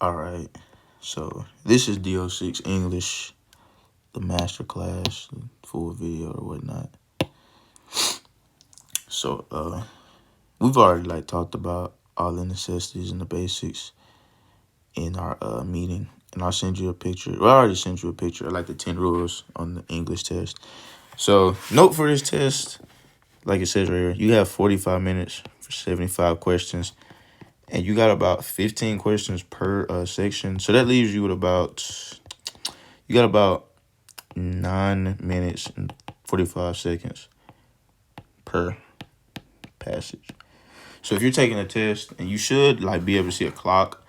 All right. So this is DO6 English, the master class, full video or whatnot. So we've already like talked about all the necessities and the basics in our meeting. And I'll send you a picture. Well, I already sent you a picture of like the 10 rules on the English test. So note for this test, like it says right here, you have 45 minutes for 75 questions. And you got about 15 questions per section. So that leaves you with you got about 9 minutes and 45 seconds per passage. So if you're taking a test, and you should like be able to see a clock,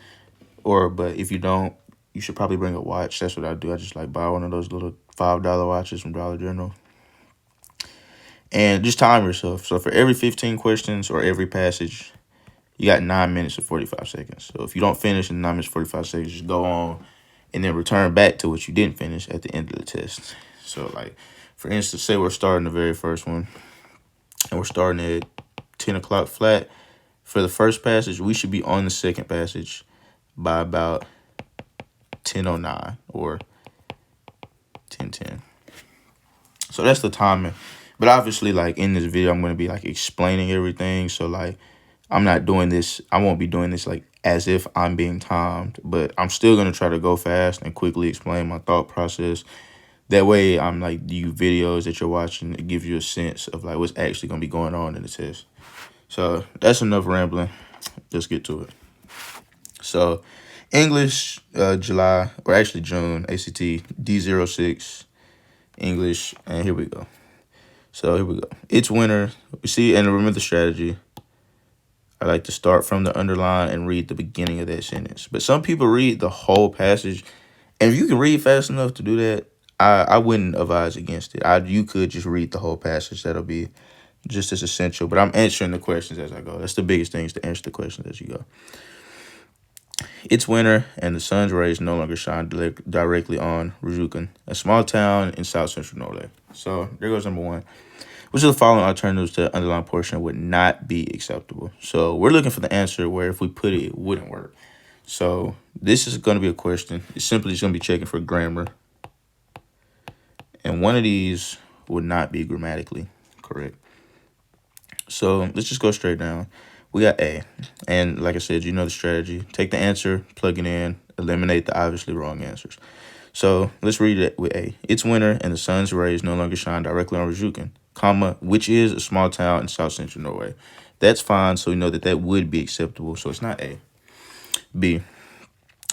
but if you don't, you should probably bring a watch. That's what I do. I just like buy one of those little $5 watches from Dollar General. And just time yourself. So for every 15 questions or every passage, you got 9 minutes and 45 seconds. So if you don't finish in 9 minutes 45 seconds, just go on and then return back to what you didn't finish at the end of the test. So like, for instance, say we're starting the very first one and we're starting at 10 o'clock flat. For the first passage, we should be on the second passage by about 10:09 or 10:10. So that's the timing. But obviously, like in this video, I'm going to be like explaining everything. So like, I'm not doing this. I won't be doing this like as if I'm being timed, but I'm still going to try to go fast and quickly explain my thought process. That way, I'm like, you videos that you're watching, it gives you a sense of like what's actually going to be going on in the test. So that's enough rambling. Let's get to it. So English, July, or actually June, ACT, D06, English, and here we go. So here we go. It's winter. We see, and remember the strategy. I like to start from the underline and read the beginning of that sentence. But some people read the whole passage. And if you can read fast enough to do that, I wouldn't advise against it. You could just read the whole passage. That'll be just as essential. But I'm answering the questions as I go. That's the biggest thing, is to answer the questions as you go. It's winter, and the sun's rays no longer shine directly on Rjukan, a small town in south central Norway. So there goes number one. Which of the following alternatives to the underlying portion would not be acceptable? So we're looking for the answer where if we put it, it wouldn't work. So this is going to be a question. It's simply just going to be checking for grammar. And one of these would not be grammatically correct. So let's just go straight down. We got A. And like I said, you know the strategy. Take the answer, plug it in, eliminate the obviously wrong answers. So let's read it with A. It's winter and the sun's rays no longer shine directly on Rjukan, comma, which is a small town in south central Norway. That's fine, so we know that that would be acceptable, so it's not A. B.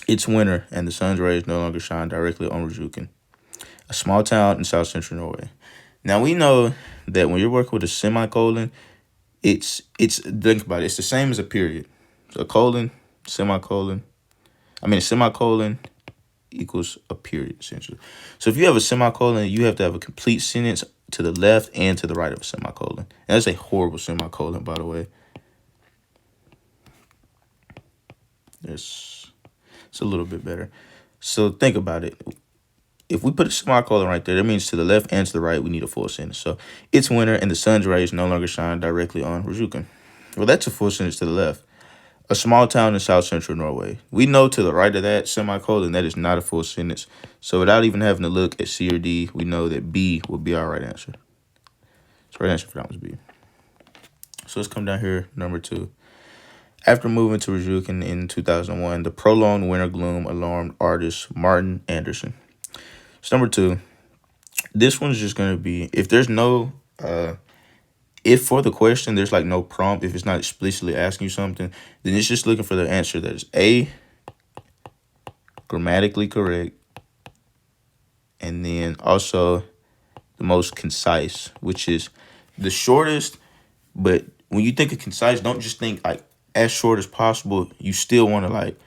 It's winter and the sun's rays no longer shine directly on Rjukan, a small town in south central Norway. Now we know that when you're working with a semicolon, it's think about it, it's the same as a period. So a colon, semicolon. A semicolon equals a period, essentially. So if you have a semicolon, you have to have a complete sentence to the left and to the right of a semicolon. And that's a horrible semicolon, by the way. It's a little bit better. So think about it. If we put a semicolon right there, that means to the left and to the right, we need a full sentence. So it's winter and the sun's rays no longer shine directly on Rjukan. Well, that's a full sentence to the left. A small town in south central Norway. We know to the right of that semicolon, that is not a full sentence. So without even having to look at C or D, we know that B would be our right answer. So right answer for that was B. So let's come down here, number 2. After moving to Rjukan in 2001, the prolonged winter gloom alarmed artist Martin Anderson. So number 2, this one's just going to be, if there's no, if for the question, there's like no prompt, if it's not explicitly asking you something, then it's just looking for the answer that is A, grammatically correct, and then also the most concise, which is the shortest. But when you think of concise, don't just think like as short as possible. You still want to like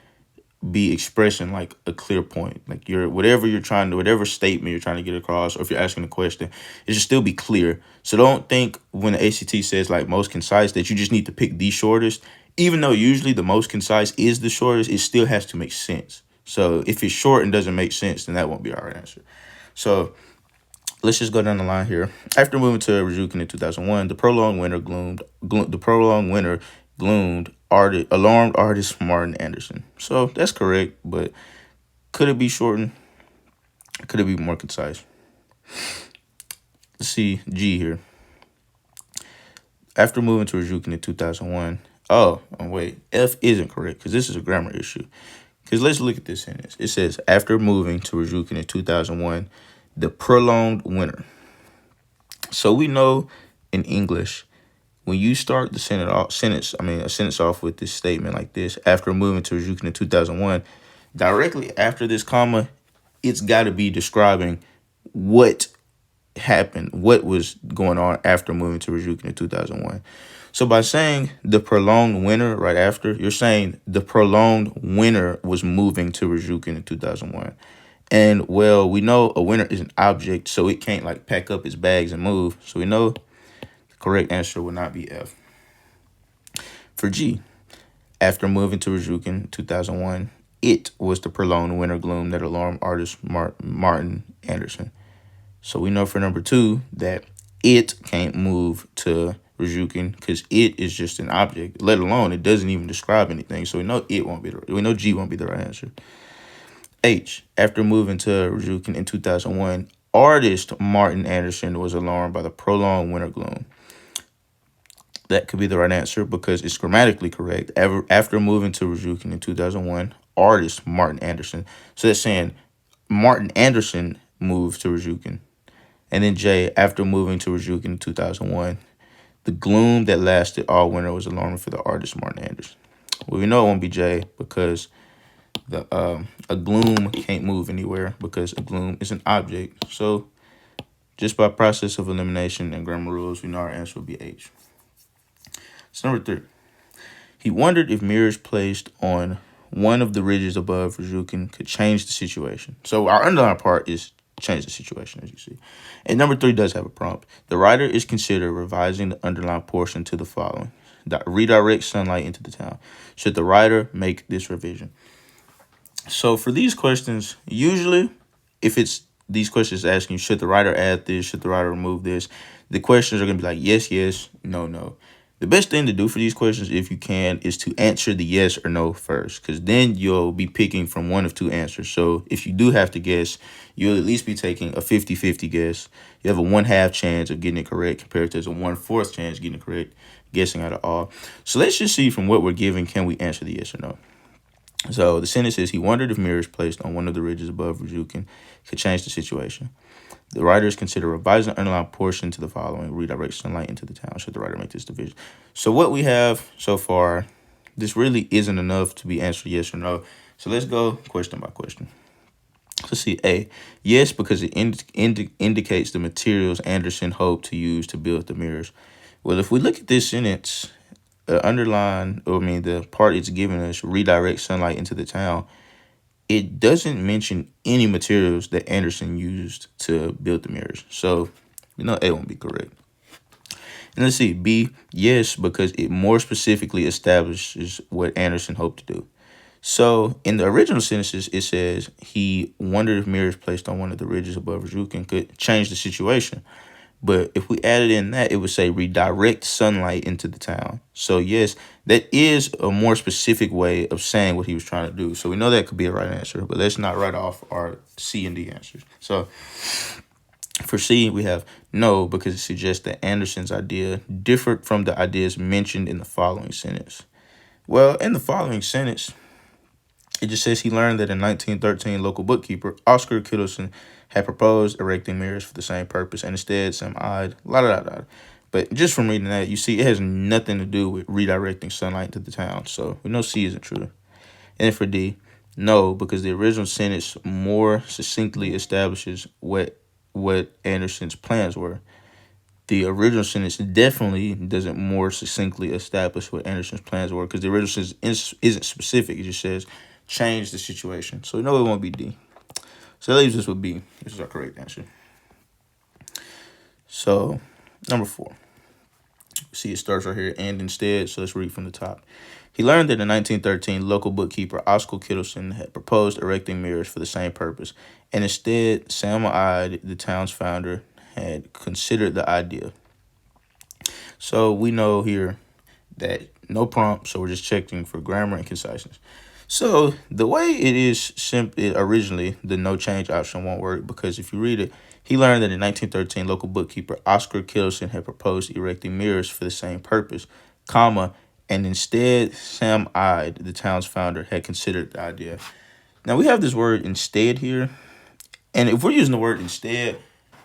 be expressing like a clear point, like whatever statement you're trying to get across, or if you're asking a question, it should still be clear. So don't think when the ACT says like most concise that you just need to pick the shortest. Even though usually the most concise is the shortest, it still has to make sense. So if it's short and doesn't make sense, then that won't be our answer. So let's just go down the line here. After moving to Rjukan in 2001, the prolonged winter alarmed artist Martin Anderson. So that's correct, but could it be shortened? Could it be more concise? Let's see G here. After moving to Rajukin in 2001. Oh, wait. F isn't correct because this is a grammar issue. Because let's look at this sentence. It says, after moving to Rajukin in 2001, the prolonged winter. So we know in English, when you start the a sentence off with this statement like this, after moving to Rajukin in 2001, directly after this comma, it's got to be describing what happened, what was going on after moving to Rajukin in 2001. So by saying the prolonged winter right after, you're saying the prolonged winter was moving to Rajukin in 2001. And well, we know a winter is an object, so it can't like pack up its bags and move. So we know the correct answer would not be F. For G, after moving to Rajukin in 2001, it was the prolonged winter gloom that alarmed artist Martin Anderson. So we know for number 2 that it can't move to Rajukin because it is just an object, let alone it doesn't even describe anything. So we know G won't be the right answer. H, after moving to Rajukin in 2001, artist Martin Anderson was alarmed by the prolonged winter gloom. That could be the right answer because it's grammatically correct. After moving to Rajukin in 2001, artist Martin Anderson. So that's saying Martin Anderson moved to Rajukin. And then J, after moving to Rajukin in 2001, the gloom that lasted all winter was alarming for the artist Martin Anderson. Well, we know it won't be J because a gloom can't move anywhere because a gloom is an object. So just by process of elimination and grammar rules, we know our answer will be H. So number 3, he wondered if mirrors placed on one of the ridges above Rajukin could change the situation. So our underlying part is change the situation, as you see. And number 3 does have a prompt. The writer is considered revising the underlying portion to the following. Redirect sunlight into the town. Should the writer make this revision? So for these questions, usually if it's these questions asking, should the writer add this? Should the writer remove this? The questions are going to be like, yes, yes, no, no. The best thing to do for these questions, if you can, is to answer the yes or no first, because then you'll be picking from one of 2 answers. So if you do have to guess, you'll at least be taking a 50-50 guess. You have a 1/2 chance of getting it correct compared to a 1/4 chance of getting it correct, guessing out of all. So let's just see from what we're given, can we answer the yes or no? So the sentence says, he wondered if mirrors placed on one of the ridges above Rajukin could change the situation. The writers consider revising the underlying portion to the following. Redirect sunlight into the town. Should the writer make this division? So what we have so far, this really isn't enough to be answered yes or no. So let's go question by question. Let's see. A, yes, because it indicates the materials Anderson hoped to use to build the mirrors. Well, if we look at this sentence, the part it's giving us, redirect sunlight into the town, it doesn't mention any materials that Anderson used to build the mirrors. So we know A won't be correct. And let's see, B, yes, because it more specifically establishes what Anderson hoped to do. So in the original sentences, it says he wondered if mirrors placed on one of the ridges above Rajukin could change the situation. But if we added in that, it would say redirect sunlight into the town. So yes, that is a more specific way of saying what he was trying to do. So we know that could be a right answer, but let's not write off our C and D answers. So for C, we have no, because it suggests that Anderson's idea differed from the ideas mentioned in the following sentence. Well, in the following sentence, it just says he learned that in 1913, local bookkeeper Oscar Kittleson had proposed erecting mirrors for the same purpose, and instead Sam eyed, But just from reading that, you see it has nothing to do with redirecting sunlight to the town. So we know C isn't true. And for D, no, because the original sentence more succinctly establishes what Anderson's plans were. The original sentence definitely doesn't more succinctly establish what Anderson's plans were, because the original sentence isn't specific. It just says change the situation. So we know it won't be D. So that leaves us with B. This is our correct answer. So number 4. See, it starts right here, and instead. So let's read from the top. He learned that in 1913, local bookkeeper Oscar Kittleson had proposed erecting mirrors for the same purpose, and instead, Sam Ide, the town's founder, had considered the idea. So we know here that no prompt, so we're just checking for grammar and conciseness. So the way it is simply originally, the no change option won't work because if you read it, he learned that in 1913, local bookkeeper Oscar Kittleson had proposed erecting mirrors for the same purpose, comma, and instead Sam Ide, the town's founder, had considered the idea. Now we have this word instead here, and if we're using the word instead,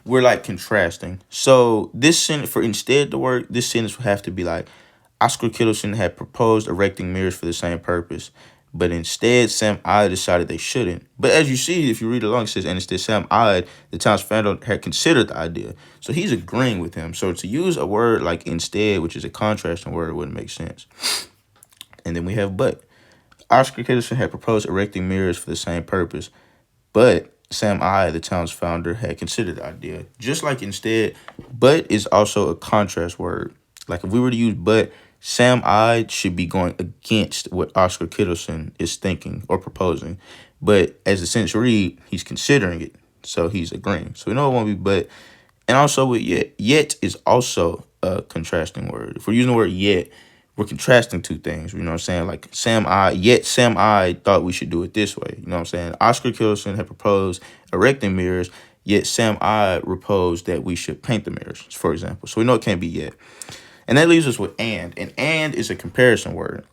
we're like contrasting. So this sentence for instead to work, this sentence would have to be like Oscar Kittleson had proposed erecting mirrors for the same purpose, but instead Sam Ide decided they shouldn't. But as you see, if you read along, it says, and instead Sam Ide, the town's founder, had considered the idea. So he's agreeing with him. So to use a word like instead, which is a contrasting word, wouldn't make sense. And then we have but. Oscar Kittleson had proposed erecting mirrors for the same purpose, but Sam Ide, the town's founder, had considered the idea. Just like instead, but is also a contrast word. Like if we were to use but, Sam Ide should be going against what Oscar Kittleson is thinking or proposing. But as the sentence read, he's considering it. So he's agreeing. So we know it won't be but. And also with yet. Yet is also a contrasting word. If we're using the word yet, we're contrasting two things. You know what I'm saying? Like Sam Ide thought we should do it this way. You know what I'm saying? Oscar Kittleson had proposed erecting mirrors, yet Sam Ide proposed that we should paint the mirrors, for example. So we know it can't be yet. And that leaves us with and is a comparison word.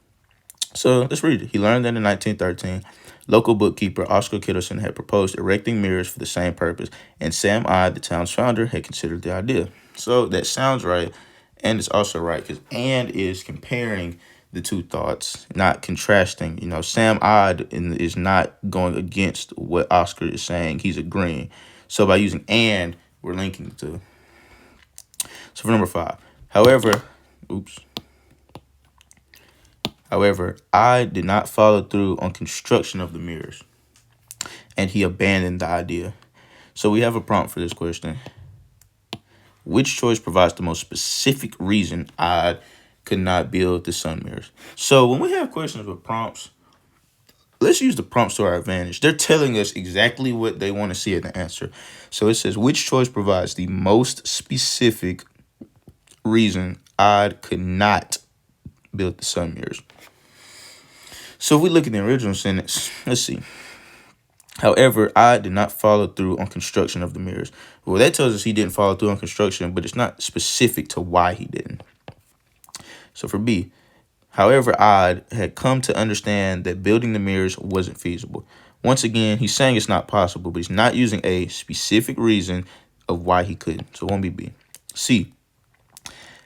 So let's read it. He learned that in 1913, local bookkeeper Oscar Kittleson had proposed erecting mirrors for the same purpose, and Sam Ide, the town's founder, had considered the idea. So that sounds right, and it's also right because and is comparing the two thoughts, not contrasting. You know, Sam Ide is not going against what Oscar is saying. He's agreeing. So by using and, we're linking the two. So for number 5, However, I did not follow through on construction of the mirrors, and he abandoned the idea. So we have a prompt for this question. Which choice provides the most specific reason I could not build the sun mirrors? So when we have questions with prompts, let's use the prompts to our advantage. They're telling us exactly what they want to see in the answer. So it says, which choice provides the most specific reason I could not build the sun mirrors? So if we look at the original sentence, let's see. However, I did not follow through on construction of the mirrors. Well, that tells us he didn't follow through on construction, but it's not specific to why he didn't. So for B, however, I had come to understand that building the mirrors wasn't feasible. Once again, he's saying it's not possible, but he's not using a specific reason of why he couldn't. So it won't be B. C,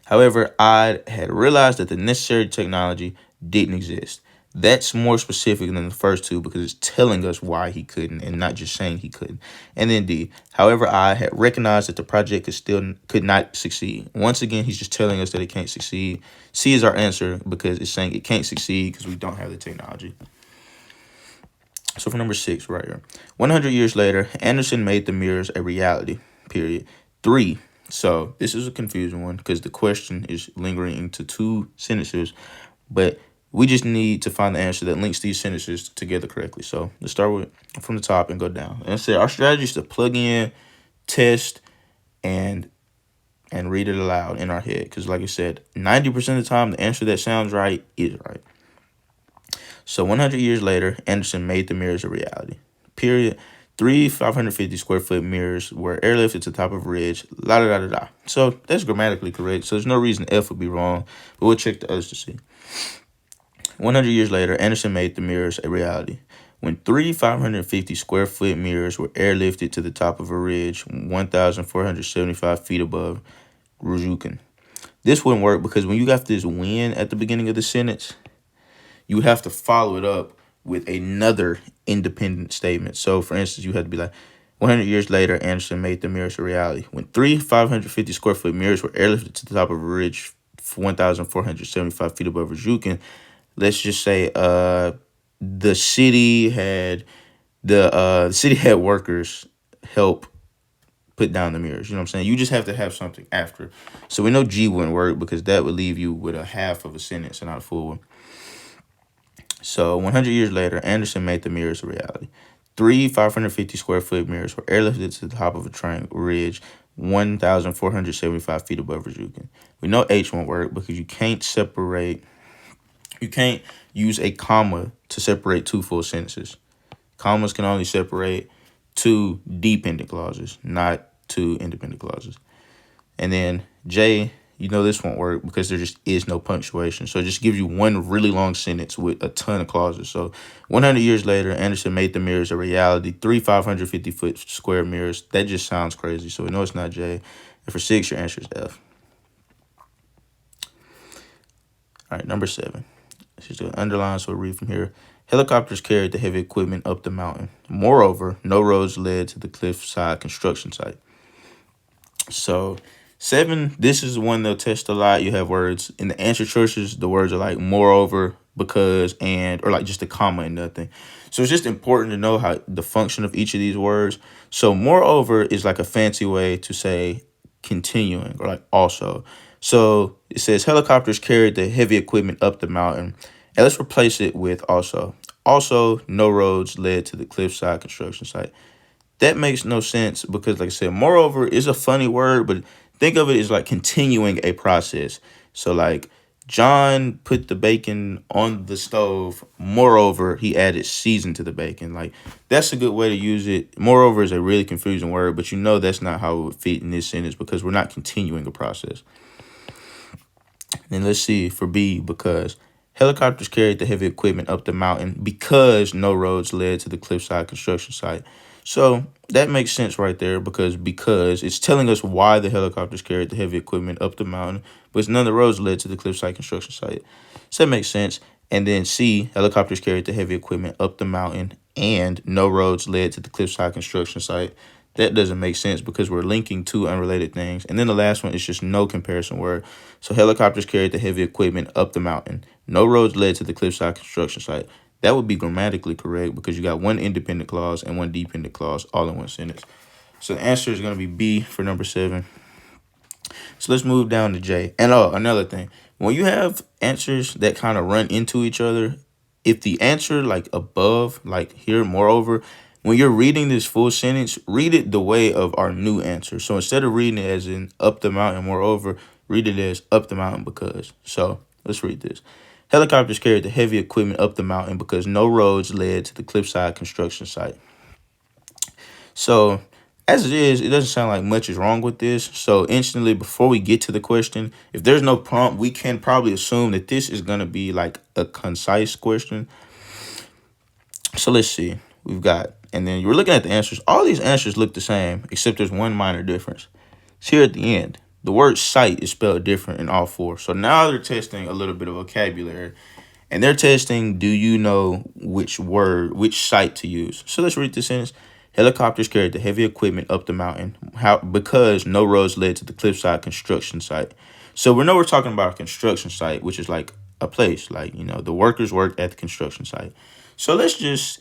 however, I had realized that the necessary technology didn't exist. That's more specific than the first two because it's telling us why he couldn't and not just saying he couldn't. And then D, however, I had recognized that the project could not succeed. Once again, he's just telling us that it can't succeed. C is our answer because it's saying it can't succeed because we don't have the technology. So for number 6 right here, 100 years later, Anderson made the mirrors a reality, period. 3, so this is a confusing one because the question is lingering into 2 sentences, but we just need to find the answer that links these sentences together correctly. So let's start with from the top and go down. And say our strategy is to plug in, test, and read it aloud in our head. Because like I said, 90% of the time, the answer that sounds right is right. So 100 years later, Anderson made the mirrors a reality. Period. 3 550 square foot mirrors were airlifted to the top of a ridge. La da da da da. So that's grammatically correct. So there's no reason F would be wrong. But we'll check the others to see. 100 years later, Anderson made the mirrors a reality. When 3 550 square foot mirrors were airlifted to the top of a ridge 1,475 feet above Rujukin. This wouldn't work because when you got this when at the beginning of the sentence, you have to follow it up with another independent statement. So, for instance, you have to be like, 100 years later, Anderson made the mirrors a reality. When 3 550 square foot mirrors were airlifted to the top of a ridge 1,475 feet above Rujukin, let's just say the city had workers help put down the mirrors. You know what I'm saying? You just have to have something after. So we know G wouldn't work because that would leave you with a half of a sentence and not a full one. So 100 years later, Anderson made the mirrors a reality. 3 550 square foot mirrors were airlifted to the top of a triangle ridge 1,475 feet above Rujukin. We know H won't work because you can't separate You can't use a comma to separate two full sentences. Commas can only separate two dependent clauses, not two independent clauses. And then J, you know this won't work because there just is no punctuation. So it just gives you one really long sentence with a ton of clauses. So 100 years later, Anderson made the mirrors a reality. 3 550-foot square mirrors. That just sounds crazy. So we know it's not J. And for 6, your answer is F. All right, number 7. Let's just do an underline so we'll read from here. Helicopters carried the heavy equipment up the mountain. Moreover, no roads led to the cliffside construction site. So 7, this is the one they'll test a lot. You have words in the answer choices. The words are like moreover, because, and, or like just a comma and nothing. So it's just important to know how the function of each of these words. So moreover is like a fancy way to say continuing or like also. So it says helicopters carried the heavy equipment up the mountain. And let's replace it with also. Also, no roads led to the cliffside construction site. That makes no sense because, like I said, moreover is a funny word, but think of it as like continuing a process. So, like, John put the bacon on the stove. Moreover, he added season to the bacon. Like, that's a good way to use it. Moreover is a really confusing word, but you know that's not how it would fit in this sentence because we're not continuing a process. Then let's see for B, because helicopters carried the heavy equipment up the mountain because no roads led to the cliffside construction site. So that makes sense right there because it's telling us why the helicopters carried the heavy equipment up the mountain, but none of the roads led to the cliffside construction site. So that makes sense. And then C, helicopters carried the heavy equipment up the mountain and no roads led to the cliffside construction site. That doesn't make sense because we're linking two unrelated things. And then the last one is just no comparison word. So helicopters carried the heavy equipment up the mountain. No roads led to the cliffside construction site. That would be grammatically correct because you got one independent clause and one dependent clause all in one sentence. So the answer is going to be B for number 7. So let's move down to J. And another thing, when you have answers that kind of run into each other, if the answer like above, like here, moreover, when you're reading this full sentence, read it the way of our new answer. So instead of reading it as in up the mountain, moreover, read it as up the mountain because. So let's read this. Helicopters carried the heavy equipment up the mountain because no roads led to the cliffside construction site. So as it is, it doesn't sound like much is wrong with this. So instantly, before we get to the question, if there's no prompt, we can probably assume that this is going to be like a concise question. So let's see. We've got, and then you're looking at the answers. All these answers look the same, except there's one minor difference. It's here at the end. The word site is spelled different in all 4. So now they're testing a little bit of vocabulary. And they're testing, do you know which site to use? So let's read this sentence. Helicopters carried the heavy equipment up the mountain because no roads led to the cliffside construction site. So we know we're talking about a construction site, which is like a place. Like, you know, the workers worked at the construction site. So let's just,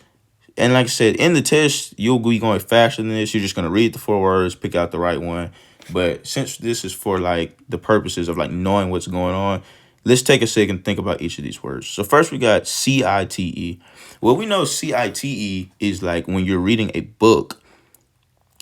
and like I said, in the test, you'll be going faster than this. You're just going to read the 4 words, pick out the right one. But since this is for like the purposes of like knowing what's going on, let's take a second and think about each of these words. So first we got CITE. Well, we know CITE is like when you're reading a book,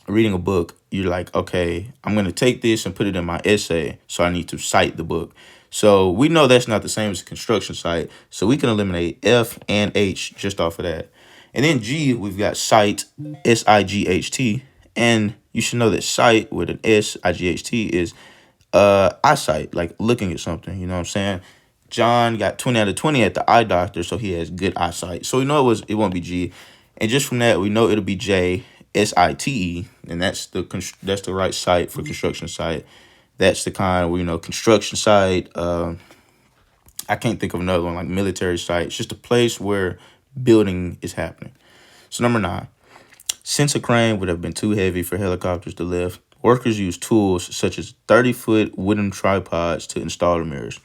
you're like, okay, I'm going to take this and put it in my essay. So I need to cite the book. So we know that's not the same as a construction site. So we can eliminate F and H just off of that. And then G, we've got cite, SIGHT. And you should know that sight with an SIGHT is eyesight, like looking at something. You know what I'm saying? John got 20 out of 20 at the eye doctor, so he has good eyesight. So we know it won't be G. And just from that, we know it'll be J, SITE, and that's the right site for construction site. That's the kind where, you know, construction site. I can't think of another one, like military site. It's just a place where building is happening. So number 9. Since a crane would have been too heavy for helicopters to lift, workers used tools such as 30-foot wooden tripods to install the mirrors.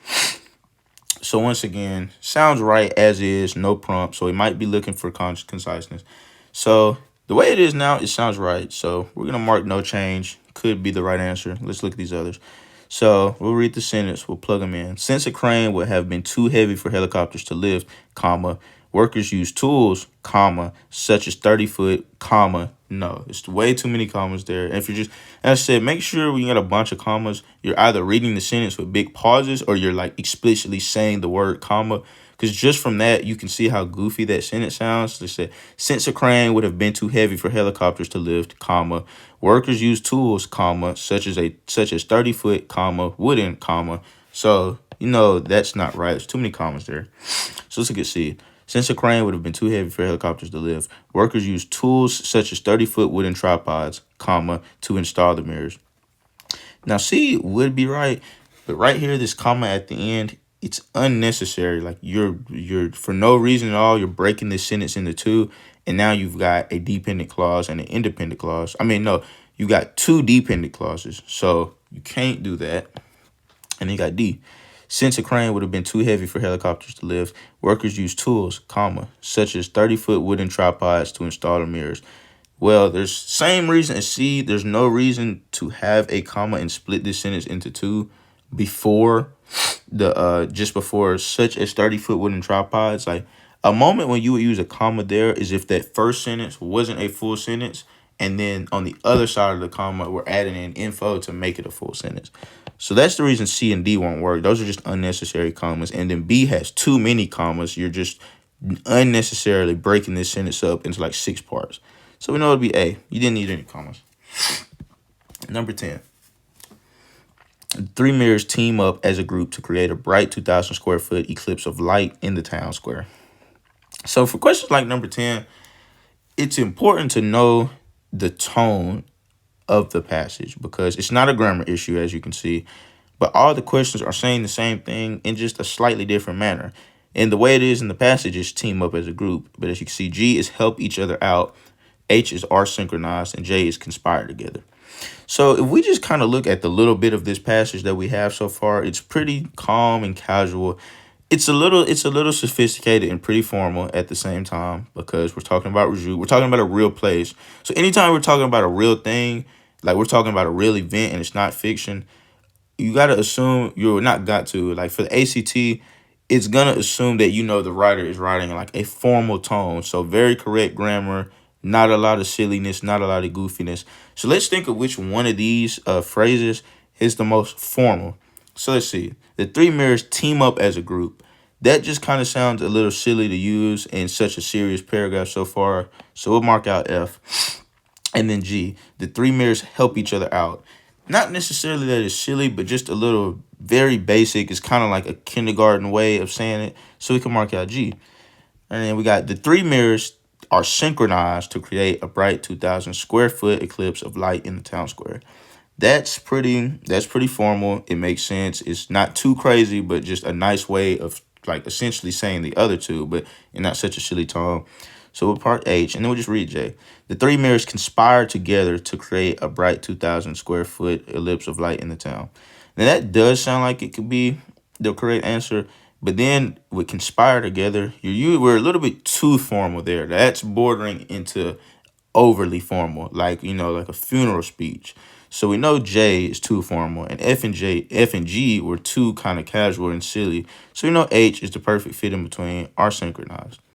So once again, sounds right as is, no prompt. So we might be looking for conciseness. So the way it is now, it sounds right. So we're going to mark no change. Could be the right answer. Let's look at these others. So we'll read the sentence. We'll plug them in. Since a crane would have been too heavy for helicopters to lift, comma, workers use tools, comma, such as 30-foot, comma, no. It's way too many commas there. And if you're just, as I said, make sure when you got a bunch of commas, you're either reading the sentence with big pauses or you're like explicitly saying the word comma. Because just from that, you can see how goofy that sentence sounds. They said, since a crane would have been too heavy for helicopters to lift, comma, workers use tools, comma, such as 30-foot, comma, wooden, comma. So, that's not right. There's too many commas there. So let's look at C. Since a crane would have been too heavy for helicopters to lift, workers use tools such as 30-foot wooden tripods, comma, to install the mirrors. Now, C would be right, but right here, this comma at the end, it's unnecessary. Like you're for no reason at all, you're breaking this sentence into two, and now you've got a dependent clause and an independent clause. I mean, no, you got two dependent clauses, so you can't do that. And then you got D. Since a crane would have been too heavy for helicopters to lift, workers use tools, comma, such as 30-foot wooden tripods to install the mirrors. Well, there's same reason as C. There's no reason to have a comma and split this sentence into two before just before such as 30-foot wooden tripods. Like a moment when you would use a comma there is if that first sentence wasn't a full sentence, and then on the other side of the comma, we're adding in info to make it a full sentence. So that's the reason C and D won't work. Those are just unnecessary commas. And then B has too many commas. You're just unnecessarily breaking this sentence up into like 6 parts. So we know it'll be A. You didn't need any commas. Number 10. 3 mirrors team up as a group to create a bright 2,000 square foot eclipse of light in the town square. So for questions like number 10, it's important to know the tone of the passage because it's not a grammar issue, as you can see, but all the questions are saying the same thing in just a slightly different manner. And the way it is in the passage is team up as a group. But as you can see, G is help each other out, H is are synchronized, and J is conspire together. So if we just kind of look at the little bit of this passage that we have so far, it's pretty calm and casual. It's a little sophisticated and pretty formal at the same time because we're talking about Raju. We're talking about a real place. So anytime we're talking about a real thing, like we're talking about a real event and it's not fiction, you got to assume you're not got to. Like for the ACT, it's going to assume that the writer is writing like a formal tone. So very correct grammar, not a lot of silliness, not a lot of goofiness. So let's think of which one of these phrases is the most formal. So let's see. The 3 mirrors team up as a group. That just kind of sounds a little silly to use in such a serious paragraph so far. So we'll mark out F. And then G. The 3 mirrors help each other out. Not necessarily that it's silly, but just a little very basic. It's kind of like a kindergarten way of saying it. So we can mark out G. And then we got the 3 mirrors are synchronized to create a bright 2,000 square foot eclipse of light in the town square. That's pretty formal. It makes sense. It's not too crazy, but just a nice way of like essentially saying the other two, but in not such a silly tone. So we'll part H, and then we'll just read J. The 3 mirrors conspire together to create a bright 2,000 square foot ellipse of light in the town. Now that does sound like it could be the correct answer, but then with conspire together, we're a little bit too formal there. That's bordering into overly formal, like like a funeral speech. So we know J is too formal, and F and G were too kind of casual and silly. So we know H is the perfect fit in between, are synchronized.